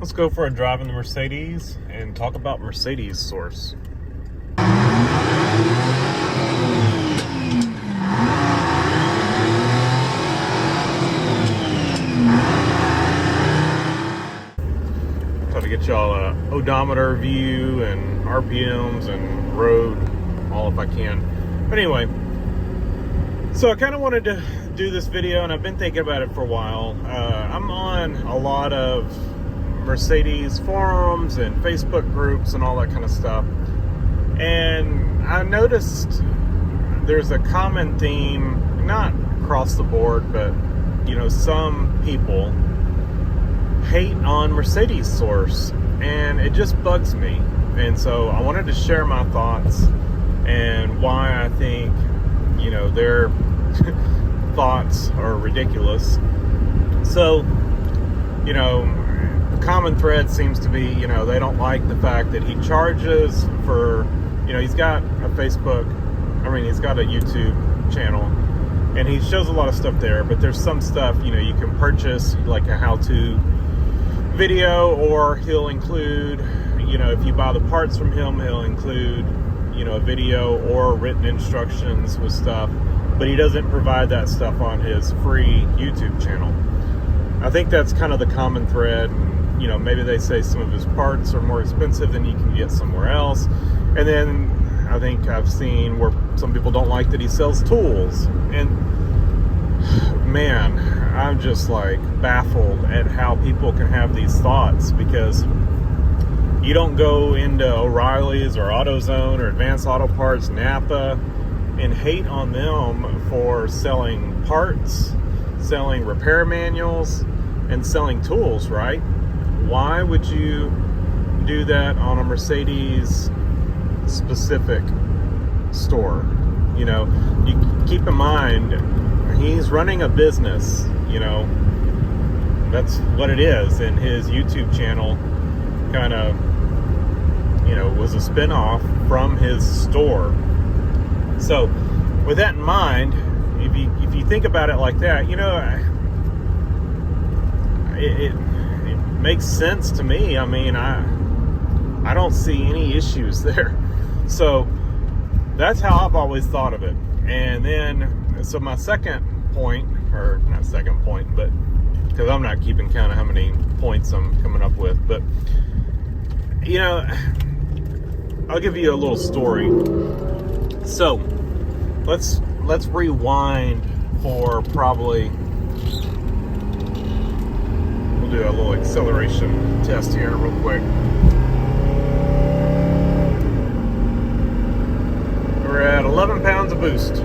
Let's go for a drive in the Mercedes and talk about Mercedes Source. Try to get y'all a odometer view and RPMs and road, all if I can. But anyway, so I kind of wanted to do this video, and I've been thinking about it for a while. I'm on a lot of Mercedes forums and Facebook groups and all that kind of stuff, and I noticed there's a common theme, not across the board, but some people hate on Mercedes Source, and it just bugs me. And so I wanted to share my thoughts and why I think their thoughts are ridiculous. So the common thread seems to be they don't like the fact that he charges for he's got a he's got a YouTube channel, and he shows a lot of stuff there, but there's some stuff you can purchase, like a how-to video, or he'll include if you buy the parts from him, he'll include a video or written instructions with stuff, but he doesn't provide that stuff on his free YouTube channel. I think that's kind of the common thread. Maybe they say some of his parts are more expensive than you can get somewhere else. And then I think I've seen where some people don't like that he sells tools. And man, I'm just like baffled at how people can have these thoughts, because you don't go into O'Reilly's or AutoZone or Advanced Auto Parts, Napa, and hate on them for selling parts, selling repair manuals, and selling tools, right? Why would you do that on a Mercedes specific store? You keep in mind, he's running a business, that's what it is. And his YouTube channel kind of, was a spin-off from his store. So with that in mind, if you think about it like that, it makes sense to me. I mean, I don't see any issues there. So that's how I've always thought of it. And then, so my second point, or not second point, but because I'm not keeping count of how many points I'm coming up with, but I'll give you a little story. So let's rewind for probably, we'll do a little acceleration test here real quick. We're at 11 pounds of boost.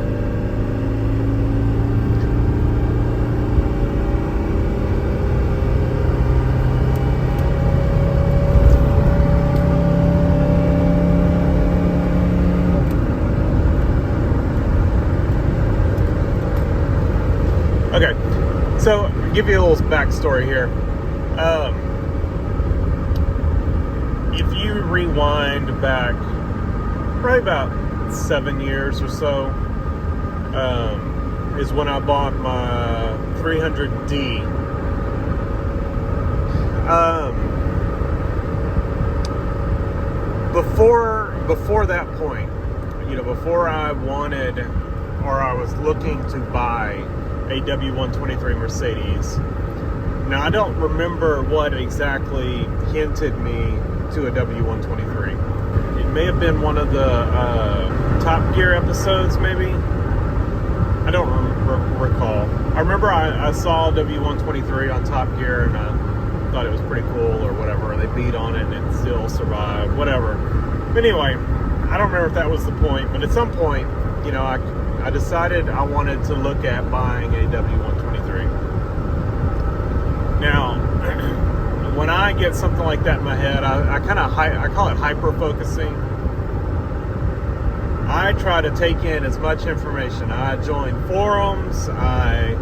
Okay, so I'll give you a little backstory here. If you rewind back probably about 7 years or so, is when I bought my 300D. Before that point, before I wanted, or I was looking to buy a W123 Mercedes. Now, I don't remember what exactly hinted me to a W123. It may have been one of the Top Gear episodes, maybe. I don't recall. I remember I saw W123 on Top Gear, and I thought it was pretty cool or whatever. They beat on it and it still survived, whatever. But anyway, I don't remember if that was the point, but at some point, I decided I wanted to look at buying a W123. Now, when I get something like that in my head, I call it hyper-focusing. I try to take in as much information. I join forums, I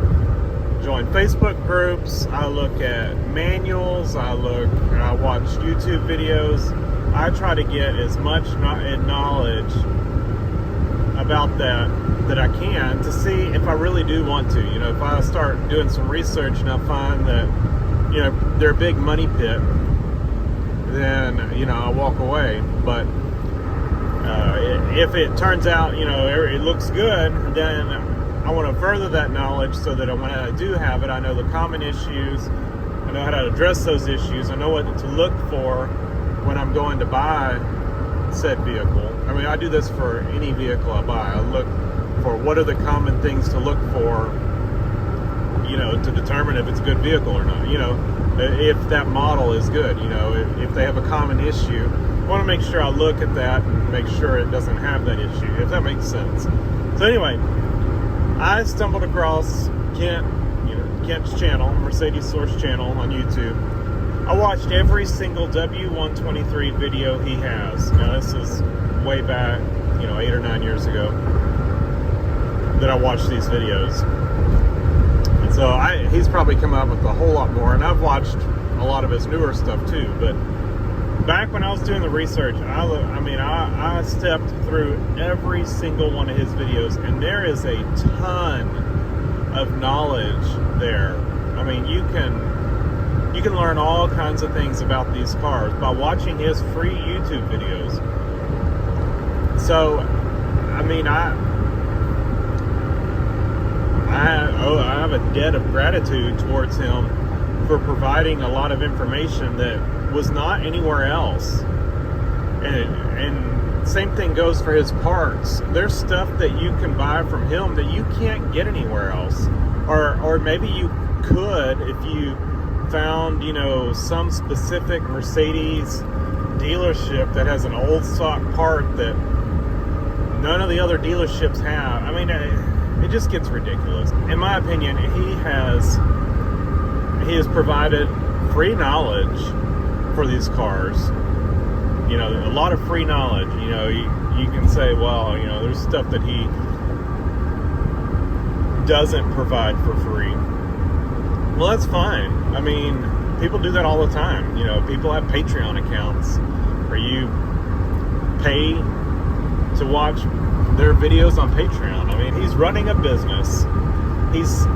join Facebook groups, I look at manuals, I watch YouTube videos. I try to get as much knowledge about that I can, to see if I really do want to. If I start doing some research and I find that they're a big money pit, then, you know, I'll walk away. But if it turns out, you know, it looks good, then I want to further that knowledge so that when I do have it, I know the common issues, I know how to address those issues, I know what to look for when I'm going to buy said vehicle. I mean, I do this for any vehicle I buy. I look for what are the common things to look for, you know, to determine if it's a good vehicle or not. You know, if that model is good, you know, if they have a common issue, I want to make sure I look at that and make sure it doesn't have that issue, if that makes sense. So anyway, I stumbled across Kent's channel, Mercedes Source channel on YouTube. I watched every single W123 video he has. Now this is way back, you know, 8 or 9 years ago that I watched these videos. And so he's probably come up with a whole lot more, and I've watched a lot of his newer stuff too. But back when I was doing the research, I stepped through every single one of his videos, and there is a ton of knowledge there. I mean, you can learn all kinds of things about these cars by watching his free YouTube videos. So, I mean, I have a debt of gratitude towards him for providing a lot of information that was not anywhere else. And same thing goes for his parts. There's stuff that you can buy from him that you can't get anywhere else. Or maybe you could if you found, you know, some specific Mercedes dealership that has an old stock part that none of the other dealerships have. I mean, it just gets ridiculous. In my opinion, he has provided free knowledge for these cars. You know, a lot of free knowledge. You know, you can say, well, you know, there's stuff that he doesn't provide for free. Well, that's fine. I mean, people do that all the time. You know, people have Patreon accounts where you pay to watch their videos on Patreon. I mean, he's running a business. He's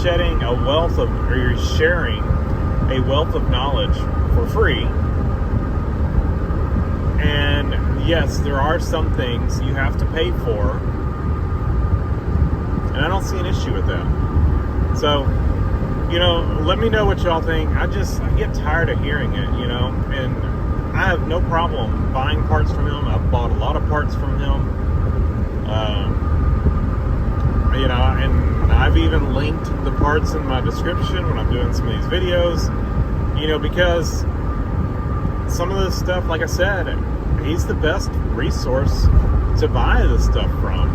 shedding a wealth of, or he's sharing a wealth of knowledge for free. And yes, there are some things you have to pay for, and I don't see an issue with that. So, you know, let me know what y'all think. I get tired of hearing it, you know, and I have no problem buying parts from him. I've bought a lot of parts from him. You know, and I've even linked the parts in my description when I'm doing some of these videos, you know, because some of this stuff, like I said, he's the best resource to buy this stuff from.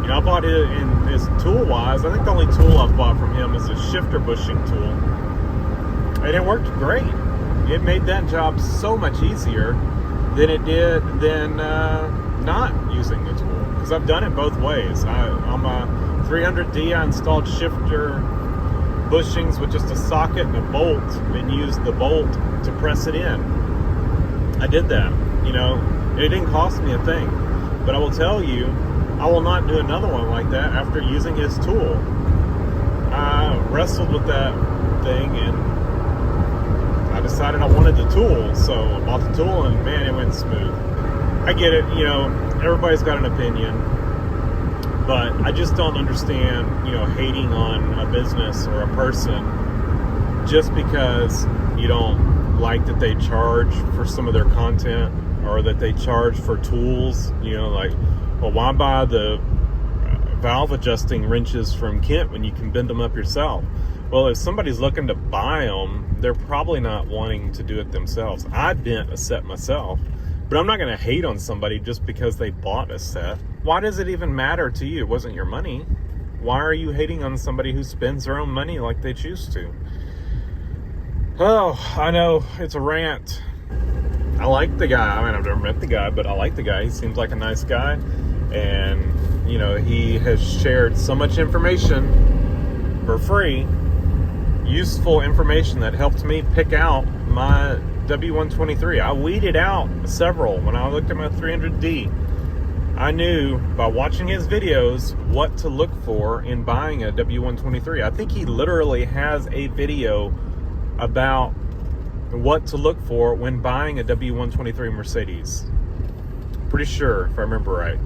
You know, I bought it in his tool-wise. I think the only tool I've bought from him is a shifter bushing tool. And it worked great. It made that job so much easier than it did than not using the tool. Because I've done it both ways. On my 300D, I installed shifter bushings with just a socket and a bolt and used the bolt to press it in. I did that. You know, it didn't cost me a thing. But I will tell you, I will not do another one like that after using his tool. I wrestled with that thing and I decided I wanted the tool. So I bought the tool and man, it went smooth. I get it, you know, everybody's got an opinion. But I just don't understand, you know, hating on a business or a person just because you don't like that they charge for some of their content or that they charge for tools. You know, like, well, why buy the valve adjusting wrenches from Kent when you can bend them up yourself? Well, if somebody's looking to buy them, they're probably not wanting to do it themselves. I bent a set myself, but I'm not going to hate on somebody just because they bought a set. Why does it even matter to you? It wasn't your money. Why are you hating on somebody who spends their own money like they choose to? Oh, I know, it's a rant. I like the guy. I mean, I've never met the guy, but I like the guy. He seems like a nice guy. And, you know, he has shared so much information for free, useful information that helped me pick out my W123. I weeded out several when I looked at my 300D. I knew by watching his videos what to look for in buying a W123. I think he literally has a video about what to look for when buying a W123 Mercedes. Pretty sure, if I remember right.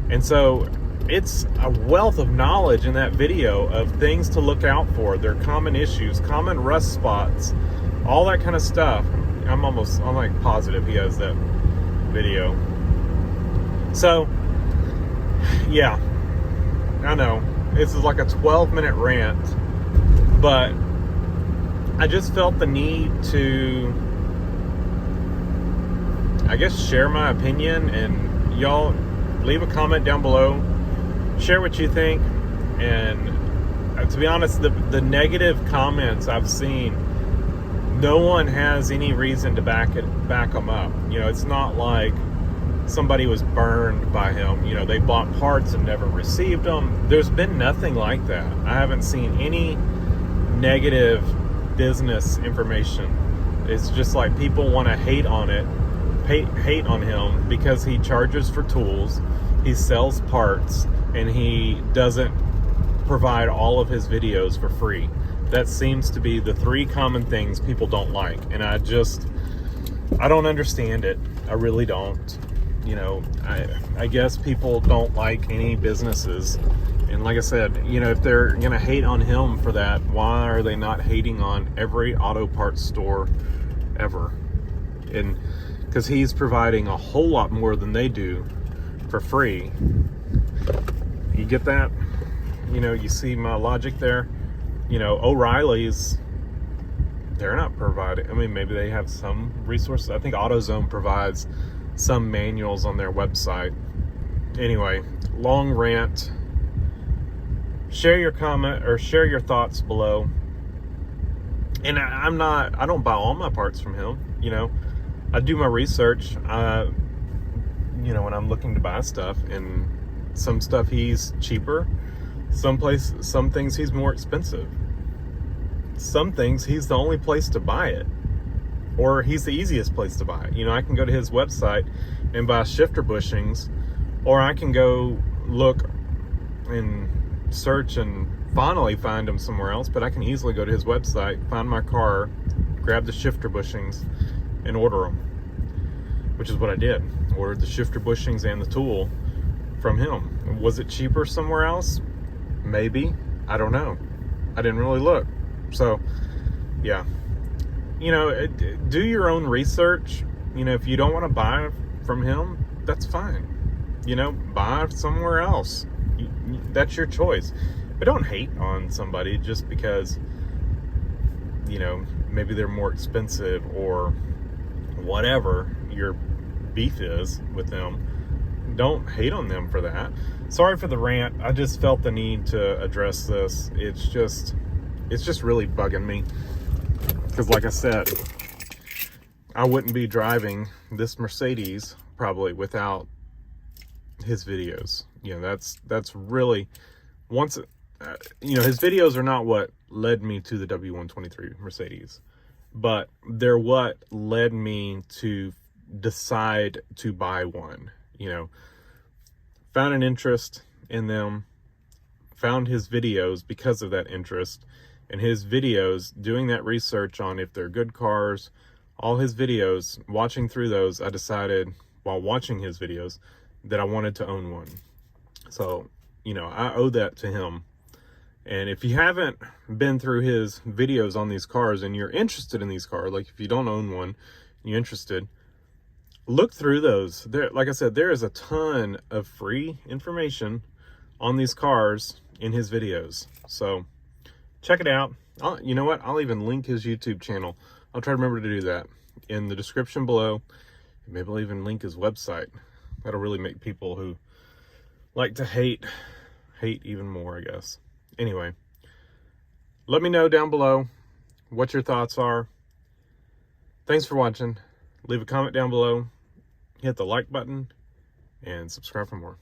And so it's a wealth of knowledge in that video of things to look out for, their common issues, common rust spots, all that kind of stuff. I'm like positive he has that video. So, yeah, I know this is like a 12-minute rant, but I just felt the need to, I guess, share my opinion, and y'all leave a comment down below, share what you think. And to be honest, the negative comments I've seen, no one has any reason to back them up. You know, it's not like somebody was burned by him. You know, they bought parts and never received them. There's been nothing like that. I haven't seen any negative business information. It's just like people want to hate on him because he charges for tools, he sells parts, and he doesn't provide all of his videos for free. That seems to be the three common things people don't like, and I don't understand it. I really don't. You know, I guess people don't like any businesses. And like I said, you know, if they're going to hate on him for that, why are they not hating on every auto parts store ever? And because he's providing a whole lot more than they do for free. You get that? You know, you see my logic there? You know, O'Reilly's, they're not providing, I mean, maybe they have some resources. I think AutoZone provides some manuals on their website. Anyway, long rant. Share your comment or share your thoughts below. And I don't buy all my parts from him. You know, I do my research, you know, when I'm looking to buy stuff, and some stuff he's cheaper. Some things he's more expensive. Some things he's the only place to buy it, or he's the easiest place to buy it. You know, I can go to his website and buy shifter bushings, or I can go look and search and finally find them somewhere else, but I can easily go to his website, find my car, grab the shifter bushings, and order them, which is what I did. Ordered the shifter bushings and the tool from him. Was it cheaper somewhere else? Maybe. I don't know. I didn't really look. So, yeah. You know, do your own research. You know, if you don't want to buy from him, that's fine. You know, buy somewhere else. That's your choice. But don't hate on somebody just because, you know, maybe they're more expensive or whatever your beef is with them. Don't hate on them for that. Sorry for the rant. I just felt the need to address this. It's just really bugging me. Because like I said, I wouldn't be driving this Mercedes probably without his videos. You know, that's really, once, you know, his videos are not what led me to the W123 Mercedes, but they're what led me to decide to buy one. You know, found an interest in them, found his videos because of that interest, and his videos, doing that research on if they're good cars, all his videos, watching through those, I decided while watching his videos that I wanted to own one. So, you know, I owe that to him. And if you haven't been through his videos on these cars and you're interested in these cars, like if you don't own one, you're interested, look through those. There, like I said, there is a ton of free information on these cars in his videos. So check it out. You know what? I'll even link his YouTube channel. I'll try to remember to do that in the description below. Maybe I'll even link his website. That'll really make people who like to hate even more, I guess. Anyway, let me know down below what your thoughts are. Thanks for watching. Leave a comment down below, hit the like button, and subscribe for more.